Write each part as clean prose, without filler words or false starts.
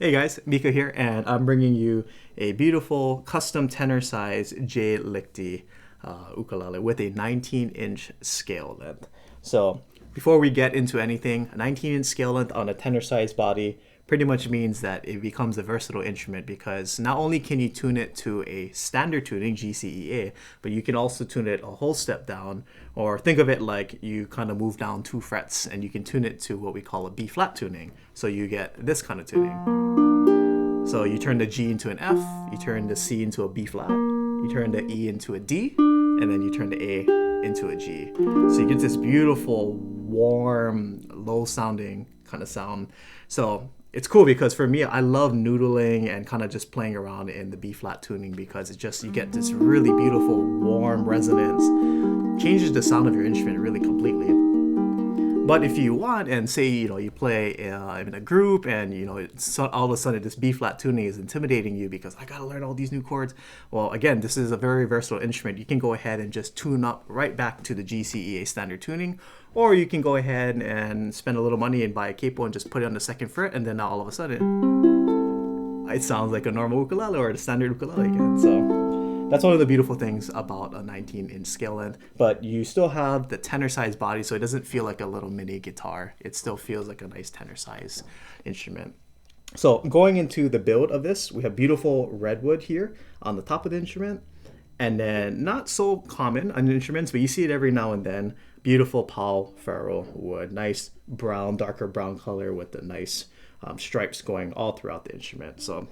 Hey guys, Mika here, and I'm bringing you a beautiful custom tenor size J Lichty ukulele with a 19-inch scale length. So before we get into anything, a 19-inch scale length on a tenor size body pretty much means that it becomes a versatile instrument because not only can you tune it to a standard tuning, GCEA, but you can also tune it a whole step down, or think of it like you kind of move down 2 frets and you can tune it to what we call a B flat tuning. So you get this kind of tuning. So you turn the G into an F, you turn the C into a B flat, you turn the E into a D, and then you turn the A into a G. So you get this beautiful, warm, low sounding kind of sound. So it's cool because for me, I love noodling and kind of just playing around in the B flat tuning because it just, you get this really beautiful, warm resonance. Changes the sound of your instrument really completely. But if you want, and say, you play in a group and, all of a sudden this B flat tuning is intimidating you because I got to learn all these new chords. Well, again, this is a very versatile instrument. You can go ahead and just tune up right back to the GCEA standard tuning, or you can go ahead and spend a little money and buy a capo and just put it on the 2nd fret, and then now all of a sudden it sounds like a normal ukulele or a standard ukulele again. So that's one of the beautiful things about a 19-inch scale length, but you still have the tenor size body, so it doesn't feel like a little mini guitar. It still feels like a nice tenor size instrument. So going into the build of this, we have beautiful redwood here on the top of the instrument, and then not so common on instruments, but you see it every now and then, beautiful pau ferro wood, nice brown, darker brown color with the nice stripes going all throughout the instrument. So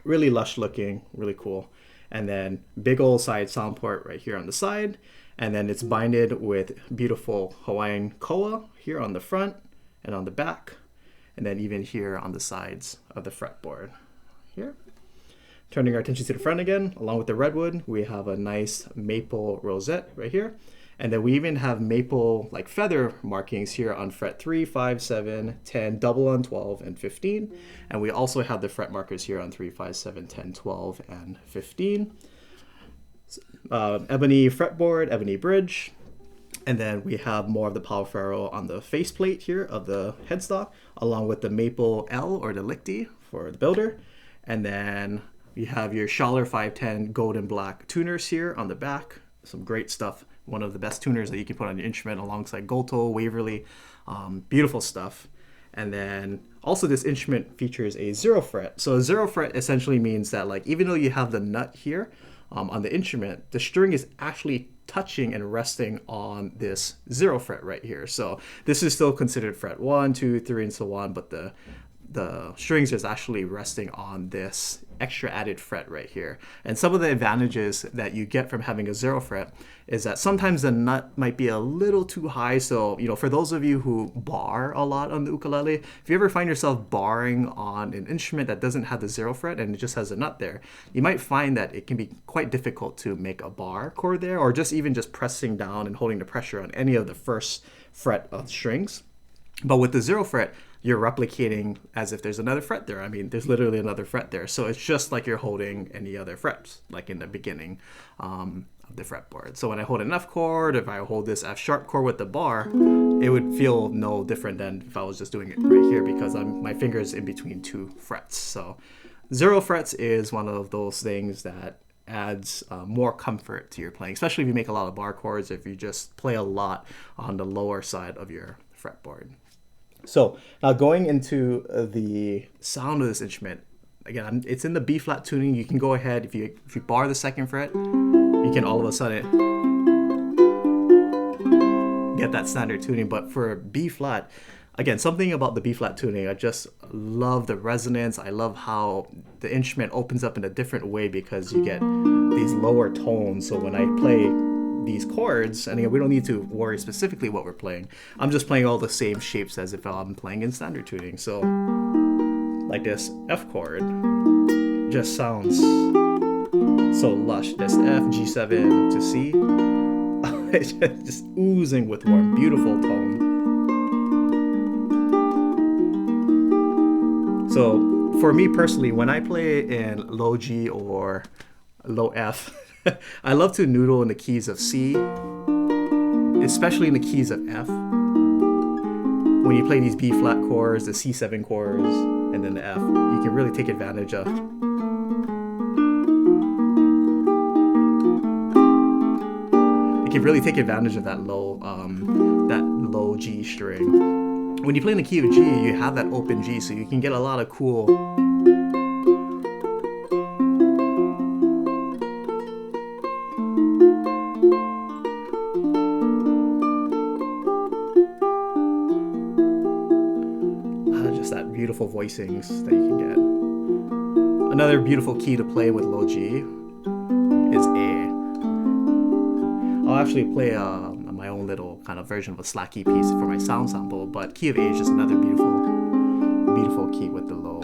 really lush looking, really cool. And then big old side sound port right here on the side, and then it's binded with beautiful Hawaiian koa here on the front and on the back, and then even here on the sides of the fretboard here. Turning our attention to the front again, along with the redwood, we have a nice maple rosette right here, and then we even have maple like feather markings here on fret 3, 5, 7, 10, double on 12 and 15, and we also have the fret markers here on 3, 5, 7, 10, 12 and 15. Ebony fretboard, ebony bridge, and then we have more of the pau ferro on the faceplate here of the headstock, along with the maple L or the Lichty for the builder, and then you have your Schaller 510 gold and black tuners here on the back. Some great stuff. One of the best tuners that you can put on your instrument alongside Goto, Waverly. Beautiful stuff. And then also this instrument features a 0 fret. So a 0 fret essentially means that even though you have the nut here on the instrument, the string is actually touching and resting on this 0 fret right here. So this is still considered fret 1, 2, 3, and so on, but the strings is actually resting on this extra added fret right here. And some of the advantages that you get from having a 0 fret is that sometimes the nut might be a little too high. So, for those of you who bar a lot on the ukulele, if you ever find yourself barring on an instrument that doesn't have the 0 fret and it just has a nut there, you might find that it can be quite difficult to make a bar chord there, or just pressing down and holding the pressure on any of the first fret of strings. But with the 0 fret, you're replicating as if there's another fret there. I mean, there's literally another fret there. So it's just like you're holding any other frets, like in the beginning of the fretboard. So when I hold an F chord, if I hold this F sharp chord with the bar, it would feel no different than if I was just doing it right here because my finger is in between 2 frets. So 0 frets is one of those things that adds more comfort to your playing, especially if you make a lot of bar chords, if you just play a lot on the lower side of your fretboard. So now going into the sound of this instrument, again, it's in the B flat tuning. You can go ahead, if you bar the 2nd fret, you can all of a sudden get that standard tuning. But for B flat, again, something about the B flat tuning, I just love the resonance. I love how the instrument opens up in a different way because you get these lower tones. So when I play these chords, and again, we don't need to worry specifically what we're playing. I'm just playing all the same shapes as if I'm playing in standard tuning. So like this F chord just sounds so lush. This F, G7 to C, it's just oozing with warm, beautiful tone. So for me personally, when I play in low G or low F, I love to noodle in the keys of C, especially in the keys of F. When you play these B flat chords, the C7 chords, and then the F, you can really take advantage of. You can really take advantage of that low G string. When you play in the key of G, you have that open G, so you can get a lot of cool. Just that beautiful voicings that you can get. Another beautiful key to play with low G is A. I'll actually play my own little kind of version of a slack key piece for my sound sample, but key of A is just another beautiful key with the low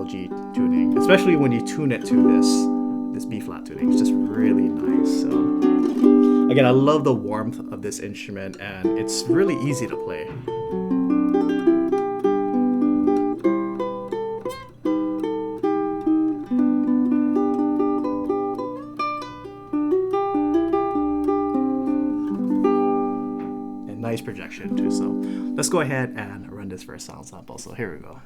G tuning, especially when you tune it to this B flat tuning. It's just really nice. So again, I love the warmth of this instrument, and it's really easy to play. Nice projection too. So let's go ahead and run this for a sound sample. So here we go.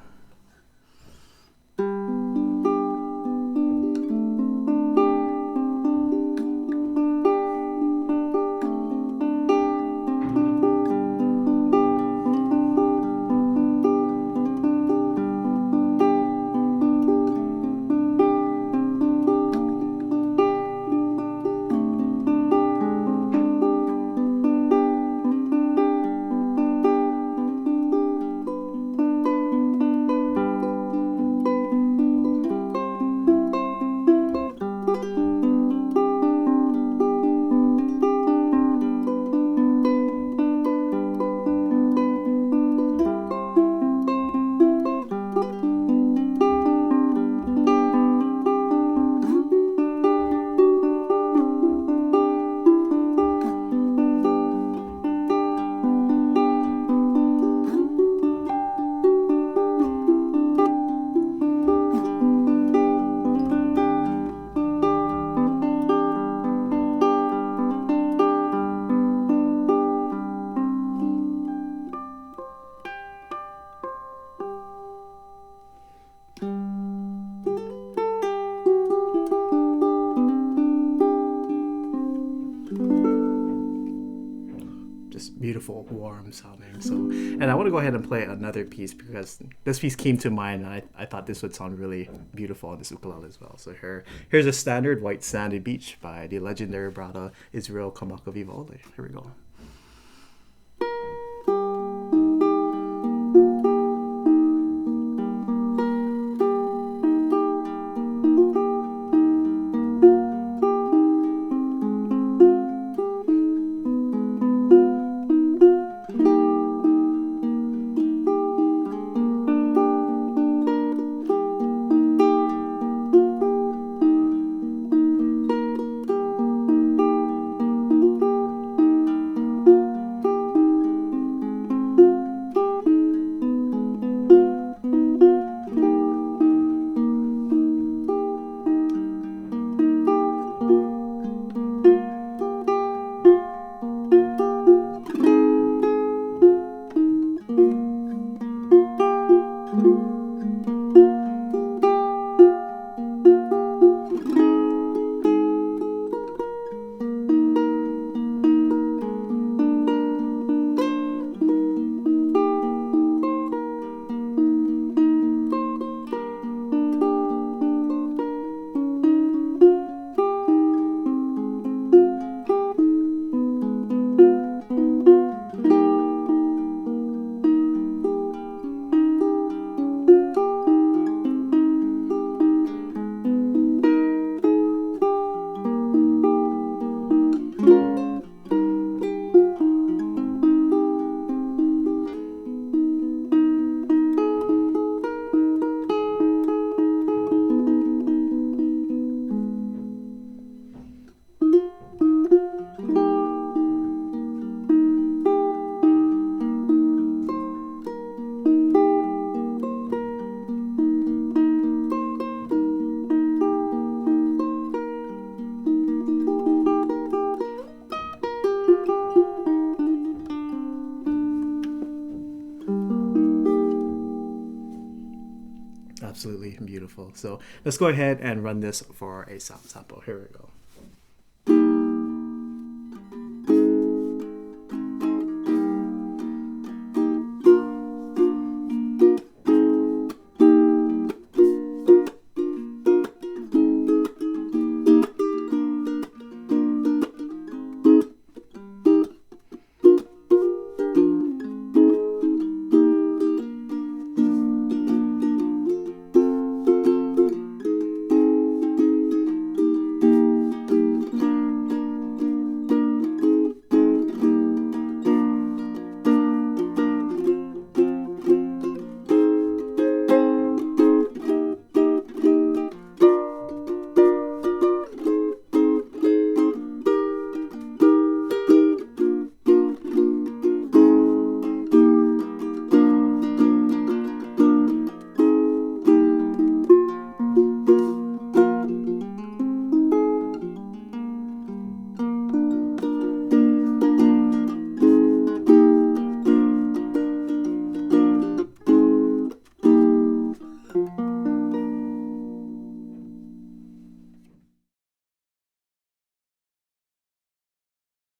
Beautiful, warm sounding. So, and I want to go ahead and play another piece because this piece came to mind, and I thought this would sound really beautiful on this ukulele as well. So here's a standard White Sandy Beach by the legendary brother Israel Kamaka Vivaldi. Here we go. absolutely beautiful. So let's go ahead and run this for a sound sample. Here we go.